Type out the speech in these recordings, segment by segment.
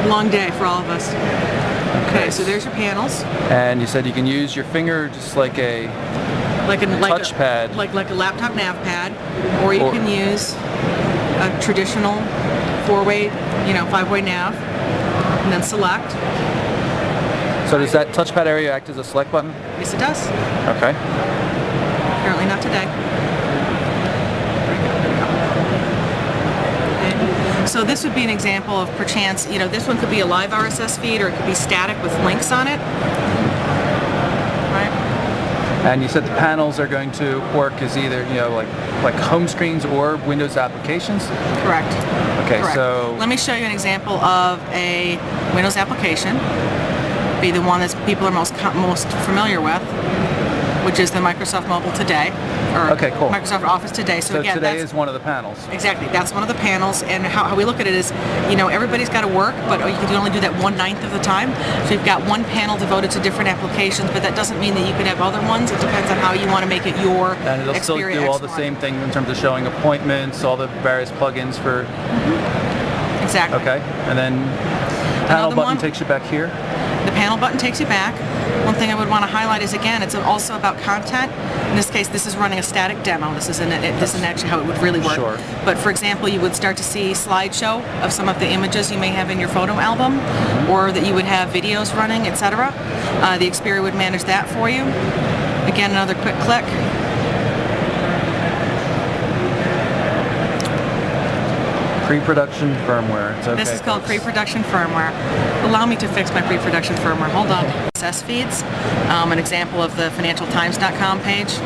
Long day for all of us. Okay, so there's your panels. And you said you can use your finger just like a touchpad. Like a laptop nav pad, or you can use a traditional 4-way, 5-way nav, and then select. So does that touchpad area act as a select button? Yes, it does. Okay. Apparently not today. Okay. So this would be an example of perchance, this one could be a live RSS feed or it could be static with links on it. Right? And you said the panels are going to work as either, like home screens or Windows applications? Correct. Okay, Correct. so let me show you an example of a Windows application. Be the one that people are most familiar with, which is the Microsoft Mobile Today, or Microsoft Office Today. So again, Today is one of the panels. Exactly, that's one of the panels, and how we look at it is, everybody's got to work, but you can only do that 1/9 of the time. So you've got one panel devoted to different applications, but that doesn't mean that you can have other ones. It depends on how you want to make it your And it'll still do all the same thing in terms of showing appointments, all the various plugins for... Exactly. Okay, and then the panel button takes you back here. The panel button takes you back. One thing I would want to highlight is, again, it's also about content. In this case, this is running a static demo. This isn't actually how it would really work. Sure. But for example, you would start to see slideshow of some of the images you may have in your photo album, or that you would have videos running, etc. The Xperia would manage that for you. Again, another quick click. Pre-production firmware. It's okay. This is called pre-production firmware. Allow me to fix my pre-production firmware. Hold on. RSS feeds. An example of the financialtimes.com page.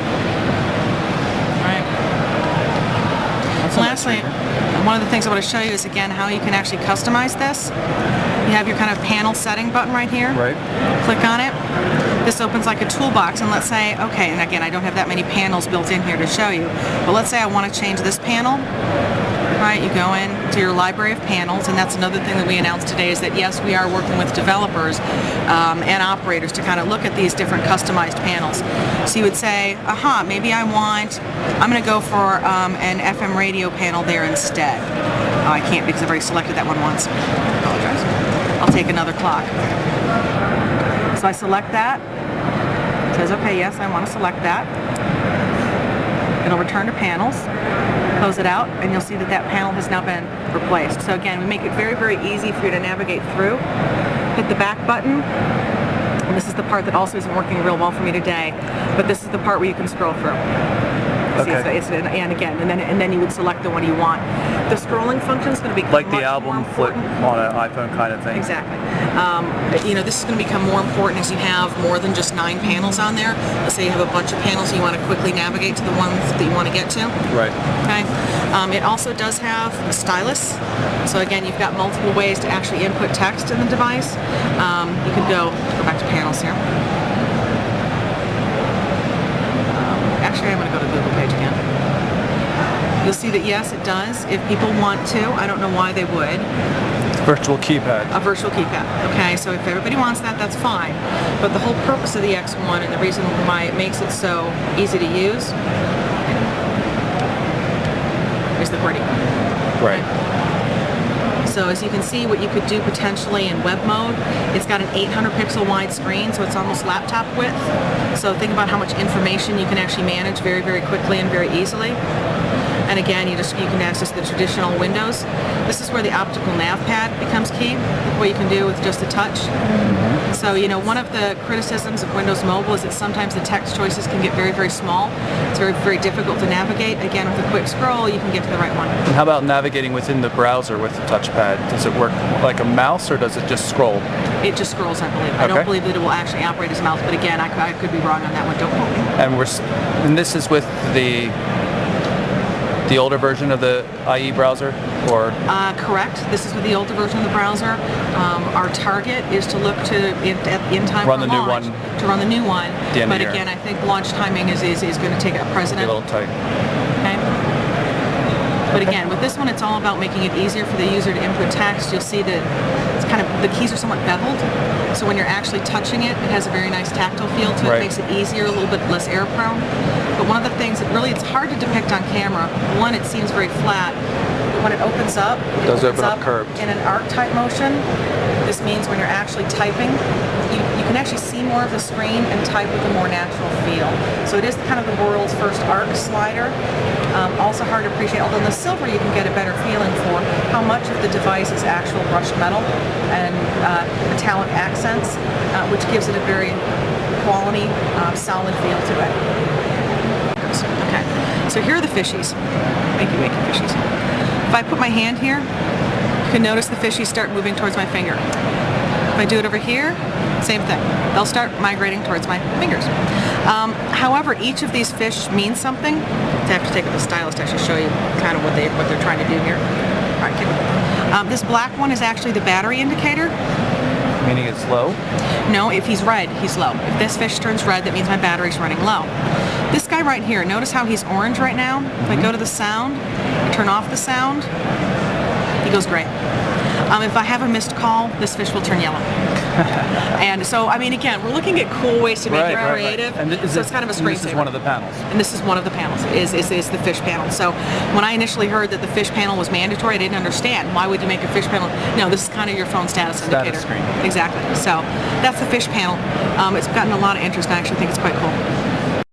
Right. Lastly, one of the things I want to show you is, again, how you can actually customize this. You have your kind of panel setting button right here. Right. Click on it. This opens like a toolbox, and let's say, okay, and again, I don't have that many panels built in here to show you, but let's say I want to change this panel. Right, you go in to your library of panels, and that's another thing that we announced today is that yes, we are working with developers and operators to kind of look at these different customized panels. So you would say, maybe I'm going to go for an FM radio panel there instead. Oh, I can't because I've already selected that one once. I apologize. I'll take another clock. So I select that. It says, okay, yes, I want to select that. It'll return to panels. Close it out, and you'll see that that panel has now been replaced. So again, we make it very, very easy for you to navigate through. Hit the back button, and this is the part that also isn't working real well for me today, but this is the part where you can scroll through. Okay. And again, and then you would select the one you want. The scrolling function is going to be like the album flip on an iPhone kind of thing. Exactly. This is going to become more important as you have more than just 9 panels on there. Let's say you have a bunch of panels and you want to quickly navigate to the ones that you want to get to. Right. Okay. It also does have a stylus. So again, you've got multiple ways to actually input text in the device. You can go back to panels here. Actually, I'm going to go to Google page again. You'll see that yes, it does. If people want to, I don't know why they would. Virtual keypad. A virtual keypad. Okay, so if everybody wants that, that's fine. But the whole purpose of the X1 and the reason why it makes it so easy to use is the QWERTY. Right. So as you can see, what you could do potentially in web mode, it's got an 800 pixel wide screen, so it's almost laptop width. So think about how much information you can actually manage very, very quickly and very easily. And again, you can access the traditional windows. This is where the optical nav pad becomes key, what you can do with just a touch. So, one of the criticisms of Windows Mobile is that sometimes the text choices can get very, very small. It's very, very difficult to navigate. Again, with a quick scroll, you can get to the right one. And how about navigating within the browser with the touchpad? Does it work like a mouse, or does it just scroll? It just scrolls, I believe. I don't believe that it will actually operate as a mouse, but again, I could be wrong on that one. Don't quote me. And this is with the older version of the IE browser, or? Correct. This is with the older version of the browser. Our target is to look in time run for the launch, new one. to run the new one. But again, I think launch timing is going to take a precedent. A little tight. Okay. But again, with this one, it's all about making it easier for the user to input text. You'll see that it's the keys are somewhat beveled. So when you're actually touching it, it has a very nice tactile feel to it. Right. It makes it easier, a little bit less error prone. But one of the things that really it's hard to depict on camera, one, it seems very flat. when it opens up, it does opens open up curved. in an arc type motion. This means when you're actually typing, you can actually see more of the screen and type with a more natural feel. So it is kind of the world's first arc slider. Also hard to appreciate, although in the silver you can get a better feeling for how much of the device is actual brushed metal and metallic accents, which gives it a very quality, solid feel to it. Okay, so here are the fishies. Wakey fishies. If I put my hand here, you can notice the fishies start moving towards my finger. If I do it over here, same thing. They'll start migrating towards my fingers. However, each of these fish means something. I have to take up the stylus to actually show you kind of what they're trying to do here. All right, okay. This black one is actually the battery indicator. Meaning it's low? No, if he's red, he's low. If this fish turns red, that means my battery's running low. This guy right here, notice how he's orange right now? If I go to the sound, I turn off the sound, he goes gray. If I have a missed call, this fish will turn yellow. And so, I mean, again, we're looking at cool ways to make it creative. And So it's kind of a screensaver. This is one of the panels. And this is one of the panels, is the fish panel. So when I initially heard that the fish panel was mandatory, I didn't understand. Why would you make a fish panel? No, this is kind of your phone status indicator. Status screen. Exactly. So that's the fish panel. It's gotten a lot of interest, and I actually think it's quite cool.